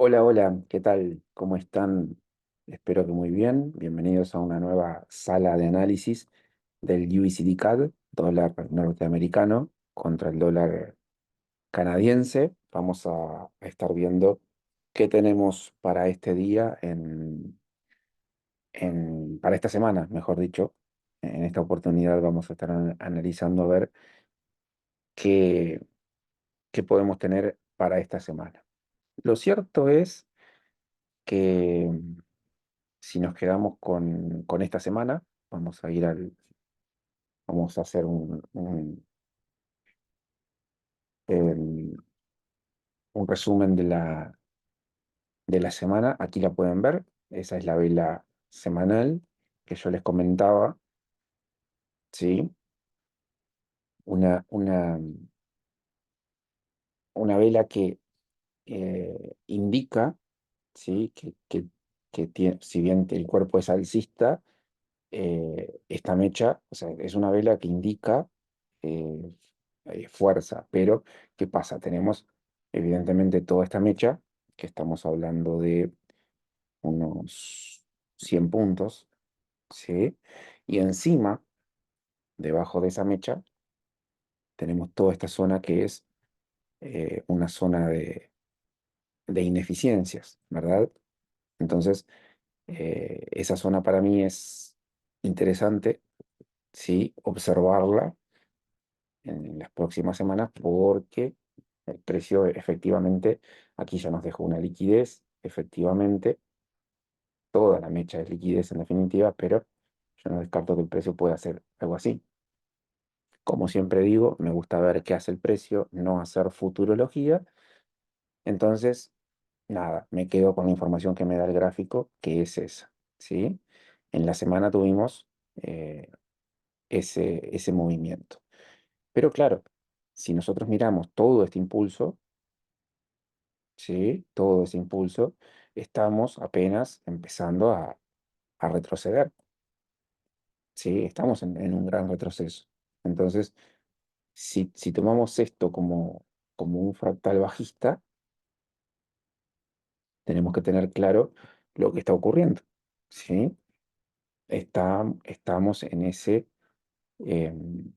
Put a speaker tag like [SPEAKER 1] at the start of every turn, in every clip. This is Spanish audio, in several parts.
[SPEAKER 1] Hola, hola, ¿qué tal? ¿Cómo están? Espero que muy bien. Bienvenidos a una nueva sala de análisis del USD CAD, dólar norteamericano contra el dólar canadiense. Vamos a estar viendo qué tenemos para este día para esta semana, mejor dicho. En esta oportunidad vamos a estar analizando a ver qué, qué podemos tener para esta semana. Lo cierto es que si nos quedamos con esta semana, vamos a hacer el- un resumen de la semana. Aquí la pueden ver. Esa es la vela semanal que yo les comentaba, ¿sí? Una, una, una vela que indica, ¿sí? Que tiene, si bien el cuerpo es alcista, esta mecha, o sea, es una vela que indica eh, fuerza, pero ¿qué pasa? Tenemos evidentemente toda esta mecha, que estamos hablando de unos 100 puntos, ¿sí? Y encima, debajo de esa mecha, tenemos toda esta zona que es una zona de ineficiencias, ¿verdad? Entonces, esa zona para mí es interesante, ¿sí? Observarla en las próximas semanas porque el precio efectivamente, aquí ya nos dejó una liquidez, efectivamente, toda la mecha es liquidez en definitiva, pero yo no descarto que el precio pueda hacer algo así. Como siempre digo, me gusta ver qué hace el precio, no hacer futurología. Entonces, nada, me quedo con la información que me da el gráfico, que es esa, ¿sí? En la semana tuvimos ese movimiento. Pero claro, si nosotros miramos todo este impulso, ¿sí? Todo ese impulso, estamos apenas empezando a retroceder, ¿sí? Estamos en un gran retroceso. Entonces, si tomamos esto como un fractal bajista, tenemos que tener claro lo que está ocurriendo, ¿sí? Estamos em,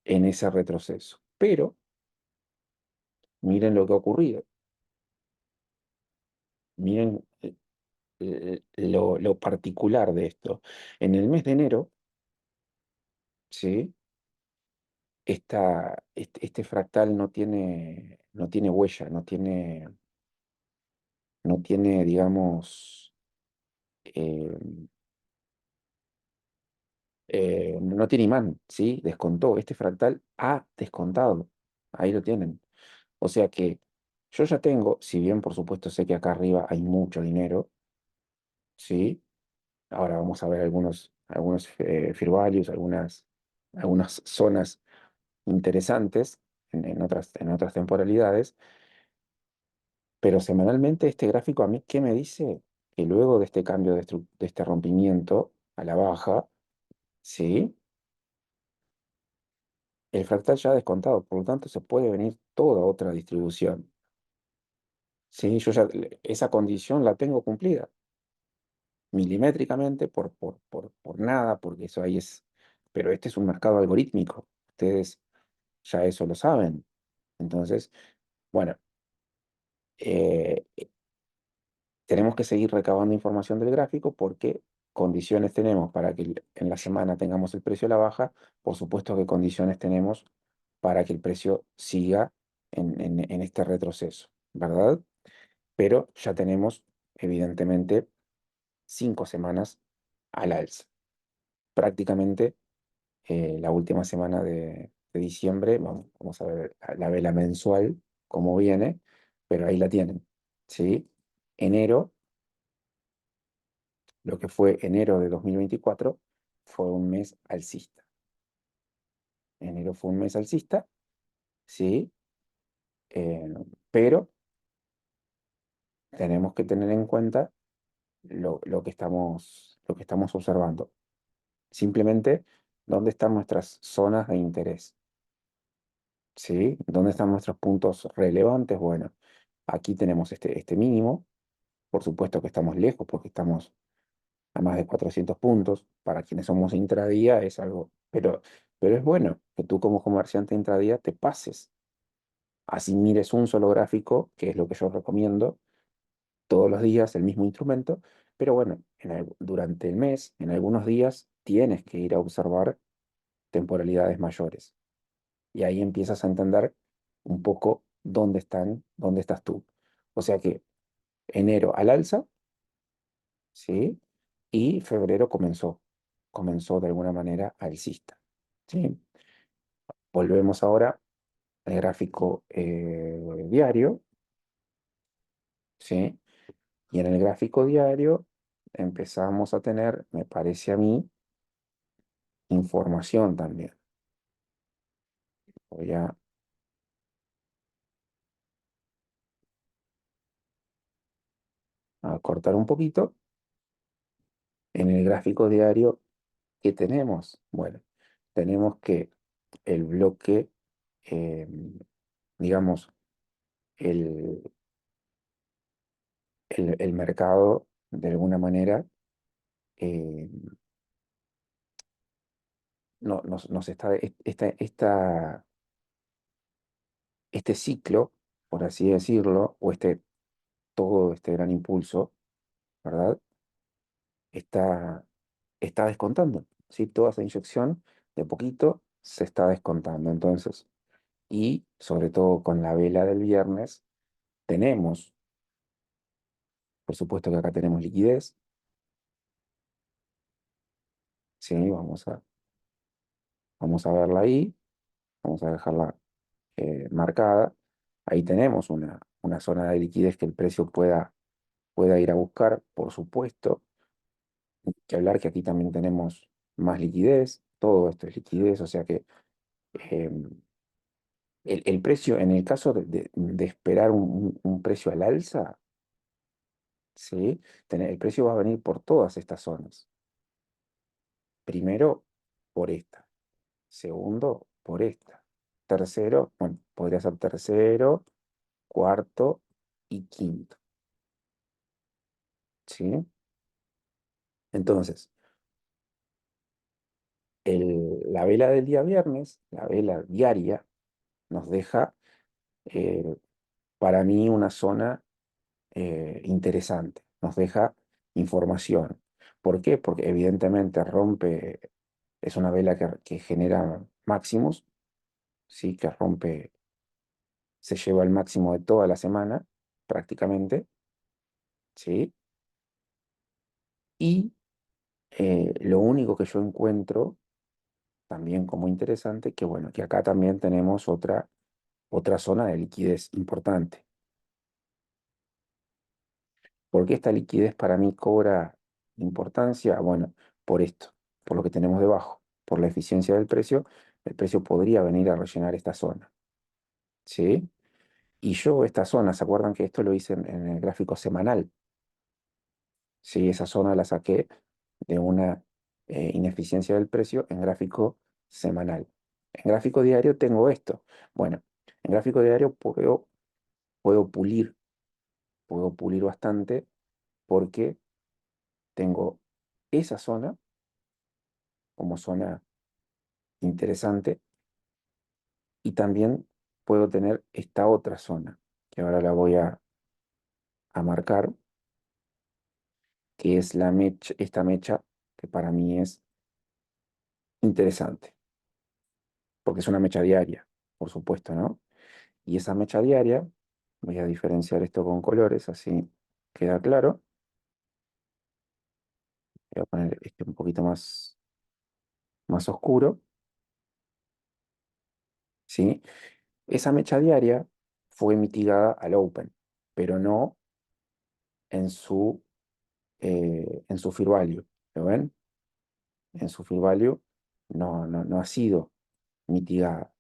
[SPEAKER 1] en ese retroceso. Pero miren lo que ha ocurrido. Miren lo particular de esto. En el mes de enero, ¿sí? Este fractal no tiene huella, no tiene, digamos, eh, no tiene imán, ¿sí? Descontó. Este fractal ha descontado. Ahí lo tienen. O sea que yo ya tengo, si bien por supuesto sé que acá arriba hay mucho dinero, ¿sí? Ahora vamos a ver algunos Fair Values, algunas zonas interesantes en otras temporalidades. Pero semanalmente este gráfico a mí, ¿qué me dice? Que luego de este cambio de este rompimiento a la baja, ¿sí? El fractal ya ha descontado, por lo tanto se puede venir toda otra distribución. ¿Sí? Yo ya esa condición la tengo cumplida milimétricamente por nada, porque eso ahí es... Pero este es un mercado algorítmico, ustedes ya eso lo saben. Entonces, bueno, eh, tenemos que seguir recabando información del gráfico porque condiciones tenemos para que en la semana tengamos el precio a la baja, por supuesto que condiciones tenemos para que el precio siga en este retroceso, ¿verdad? Pero ya tenemos, evidentemente, 5 semanas al alza. Prácticamente la última semana de diciembre, vamos a ver la vela mensual, cómo viene, pero ahí la tienen, ¿sí? Enero, lo que fue enero de 2024 fue un mes alcista. Enero fue un mes alcista, sí, eh, pero tenemos que tener en cuenta lo que estamos observando. Simplemente, ¿dónde están nuestras zonas de interés? ¿Sí? ¿Dónde están nuestros puntos relevantes? Bueno, Aquí tenemos este mínimo. Por supuesto que estamos lejos porque estamos a más de 400 puntos. Para quienes somos intradía es algo, pero es bueno que tú como comerciante intradía te pases. Así mires un solo gráfico, que es lo que yo recomiendo, todos los días el mismo instrumento, pero bueno, durante el mes, en algunos días, tienes que ir a observar temporalidades mayores. Y ahí empiezas a entender un poco dónde estás tú. O sea que enero al alza, ¿sí? Y febrero comenzó de alguna manera alcista, ¿sí? Volvemos ahora al gráfico diario, ¿sí? Y en el gráfico diario empezamos a tener, me parece a mí, información también. Voy a cortar un poquito. En el gráfico diario, ¿qué tenemos? Bueno, tenemos que el bloque, eh, digamos, el, el mercado, de alguna manera, eh, nos está, este ciclo, por así decirlo, o todo este gran impulso, ¿verdad? Está, está descontando, ¿sí? Toda esa inyección de poquito se está descontando. Entonces, y sobre todo con la vela del viernes, tenemos, por supuesto que acá tenemos liquidez, ¿sí? Vamos a verla ahí, vamos a dejarla marcada. Ahí tenemos una zona de liquidez que el precio pueda ir a buscar, por supuesto. Hay que hablar que aquí también tenemos más liquidez, todo esto es liquidez, o sea que eh, el precio, en el caso de esperar un precio al alza, ¿sí? El precio va a venir por todas estas zonas. Primero, por esta. Segundo, por esta. Tercero, bueno, podría ser tercero, cuarto y quinto, ¿sí? Entonces, la vela del día viernes, la vela diaria, nos deja, eh, para mí, una zona interesante, nos deja información. ¿Por qué? Porque evidentemente es una vela que genera máximos, ¿sí? Que rompe, se lleva el máximo de toda la semana, prácticamente, ¿sí? Y lo único que yo encuentro también como interesante, que bueno, que acá también tenemos otra zona de liquidez importante. ¿Por qué esta liquidez para mí cobra importancia? Bueno, por esto, por lo que tenemos debajo, por la eficiencia del precio, el precio podría venir a rellenar esta zona, ¿sí? Y yo esta zona, ¿se acuerdan que esto lo hice en el gráfico semanal? Sí, esa zona la saqué de una ineficiencia del precio en gráfico semanal. En gráfico diario tengo esto. Bueno, en gráfico diario puedo pulir, puedo pulir bastante porque tengo esa zona como zona interesante y también puedo tener esta otra zona que ahora la voy a marcar, que es esta mecha que para mí es interesante, porque es una mecha diaria, por supuesto, ¿no? Y esa mecha diaria, voy a diferenciar esto con colores, así queda claro. Voy a poner este un poquito más oscuro, ¿sí? Esa mecha diaria fue mitigada al open, pero no en su Fear Value. ¿Lo ven? En su Fear Value no ha sido mitigada.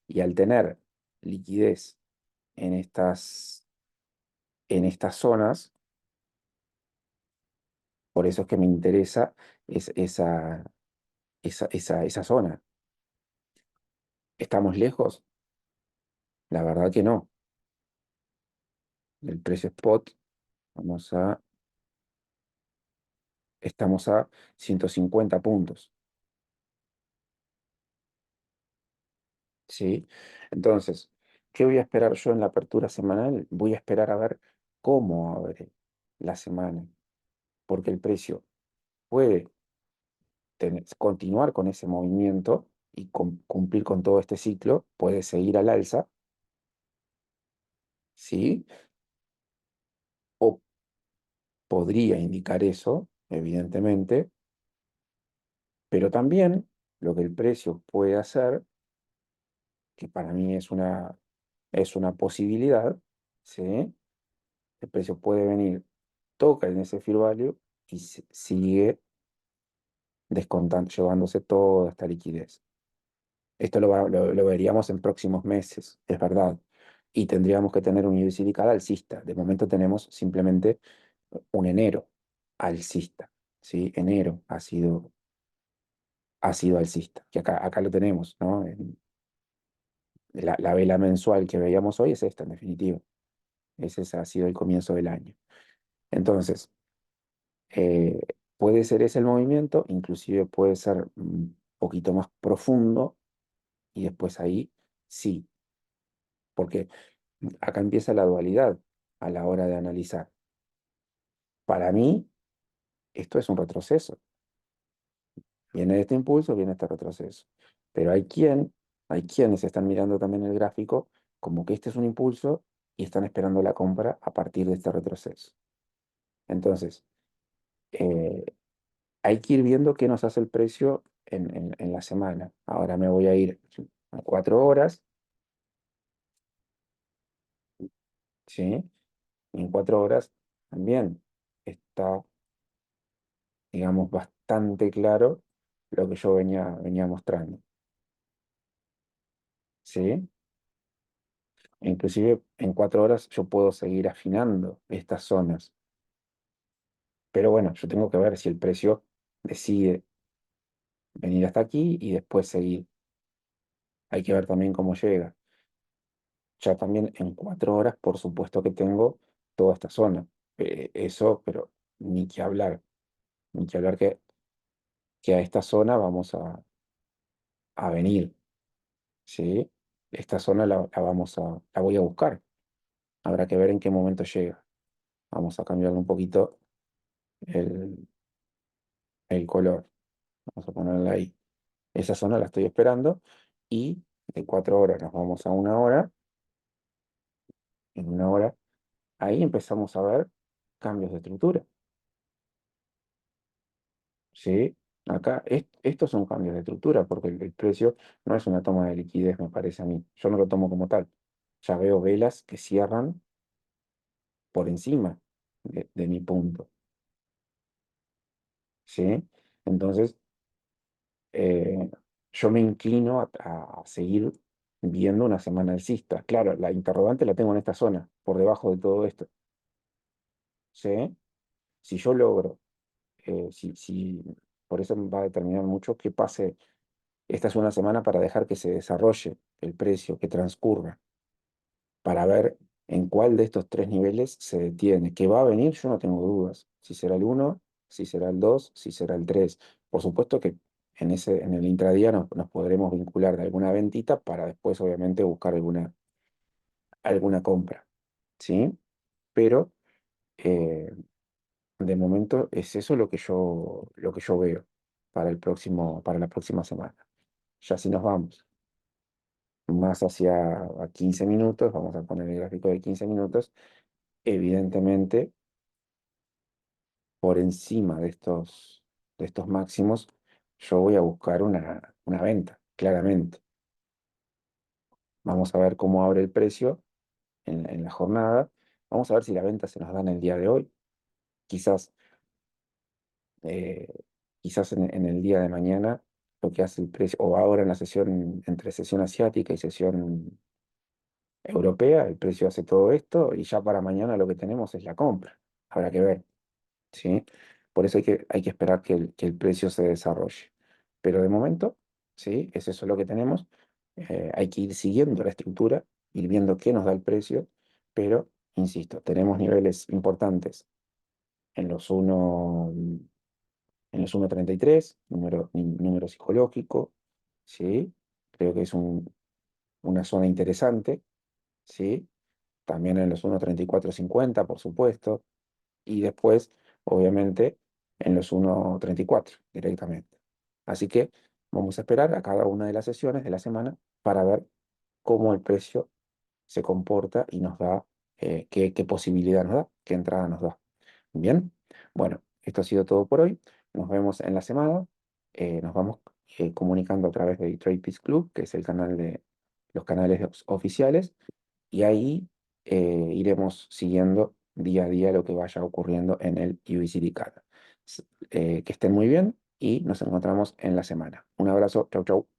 [SPEAKER 1] Y al tener liquidez en estas zonas, por eso es que me interesa esa zona. ¿Estamos lejos? La verdad que no. del precio spot, estamos a 150 puntos, ¿sí? Entonces, ¿qué voy a esperar yo en la apertura semanal? Voy a esperar a ver cómo abre la semana, porque el precio puede continuar con ese movimiento y cumplir con todo este ciclo, puede seguir al alza, ¿sí? O podría indicar eso, evidentemente, pero también lo que el precio puede hacer, que para mí es una posibilidad, ¿sí? El precio puede venir, toca en ese Fear Value y sigue descontando, llevándose toda esta liquidez. Esto lo veríamos en próximos meses, es verdad. Y tendríamos que tener un USD cada alcista. De momento tenemos simplemente un enero alcista, ¿sí? Enero ha sido alcista, que acá lo tenemos, ¿no? La vela mensual que veíamos hoy es esta, en definitiva. Ese ha sido el comienzo del año. Entonces, eh, puede ser ese el movimiento, inclusive puede ser un poquito más profundo y después ahí sí, porque acá empieza la dualidad a la hora de analizar. Para mí, esto es un retroceso. Viene este impulso, viene este retroceso. Pero hay quienes están mirando también el gráfico como que este es un impulso y están esperando la compra a partir de este retroceso. Entonces, eh, hay que ir viendo qué nos hace el precio en la semana. Ahora me voy a ir a 4 horas, ¿sí? Y en 4 horas también está, digamos, bastante claro lo que yo venía mostrando, ¿sí? Inclusive en 4 horas yo puedo seguir afinando estas zonas. Pero bueno, yo tengo que ver si el precio decide venir hasta aquí y después seguir. Hay que ver también cómo llega. Ya también en 4 horas, por supuesto que tengo toda esta zona. Eso, pero ni que hablar. Ni que hablar que a esta zona vamos a venir, ¿sí? Esta zona la voy a buscar. Habrá que ver en qué momento llega. Vamos a cambiarle un poquito el, el color. Vamos a ponerla ahí. Esa zona la estoy esperando y de 4 horas nos vamos a 1 hora. En 1 hora, ahí empezamos a ver cambios de estructura, ¿sí? Acá, estos son cambios de estructura porque el precio no es una toma de liquidez, me parece a mí. Yo no lo tomo como tal. Ya veo velas que cierran por encima de mi punto, ¿sí? Entonces, eh, yo me inclino a seguir viendo una semana alcista. Claro, la interrogante la tengo en esta zona, por debajo de todo esto, ¿sí? Si yo logro, por eso va a determinar mucho qué pase. Esta es una semana para dejar que se desarrolle el precio, que transcurra, para ver en cuál de estos tres niveles se detiene. ¿Que va a venir? Yo no tengo dudas. Si será el uno, si será el 2, si será el 3. Por supuesto que en el intradía nos podremos vincular de alguna ventita para después, obviamente, buscar alguna compra, ¿sí? Pero eh, de momento es eso lo que yo veo para la próxima semana. Ya si nos vamos más hacia a 15 minutos, vamos a poner el gráfico de 15 minutos, evidentemente por encima de estos máximos, yo voy a buscar una venta, claramente. Vamos a ver cómo abre el precio en la jornada. Vamos a ver si la venta se nos da en el día de hoy. Quizás, eh, quizás en el día de mañana lo que hace el precio, o ahora en la sesión, entre sesión asiática y sesión europea, el precio hace todo esto y ya para mañana lo que tenemos es la compra. Habrá que ver, ¿sí? Por eso hay que esperar que el precio se desarrolle. Pero de momento, ¿sí? Es eso lo que tenemos. Hay que ir siguiendo la estructura, ir viendo qué nos da el precio, pero insisto, tenemos niveles importantes en los 1.33, número psicológico, ¿sí? Creo que es una zona interesante, ¿sí? También en los 1.3450, por supuesto, y después, obviamente, en los 1.34 directamente. Así que vamos a esperar a cada una de las sesiones de la semana para ver cómo el precio se comporta y nos da, qué posibilidad nos da, qué entrada nos da. Bien, bueno, esto ha sido todo por hoy. Nos vemos en la semana. Nos vamos comunicando a través de Trade Peace Club, que es el canal de los canales oficiales, y ahí iremos siguiendo día a día lo que vaya ocurriendo en el USD CAD. Que estén muy bien y nos encontramos en la semana. Un abrazo, chau, chau.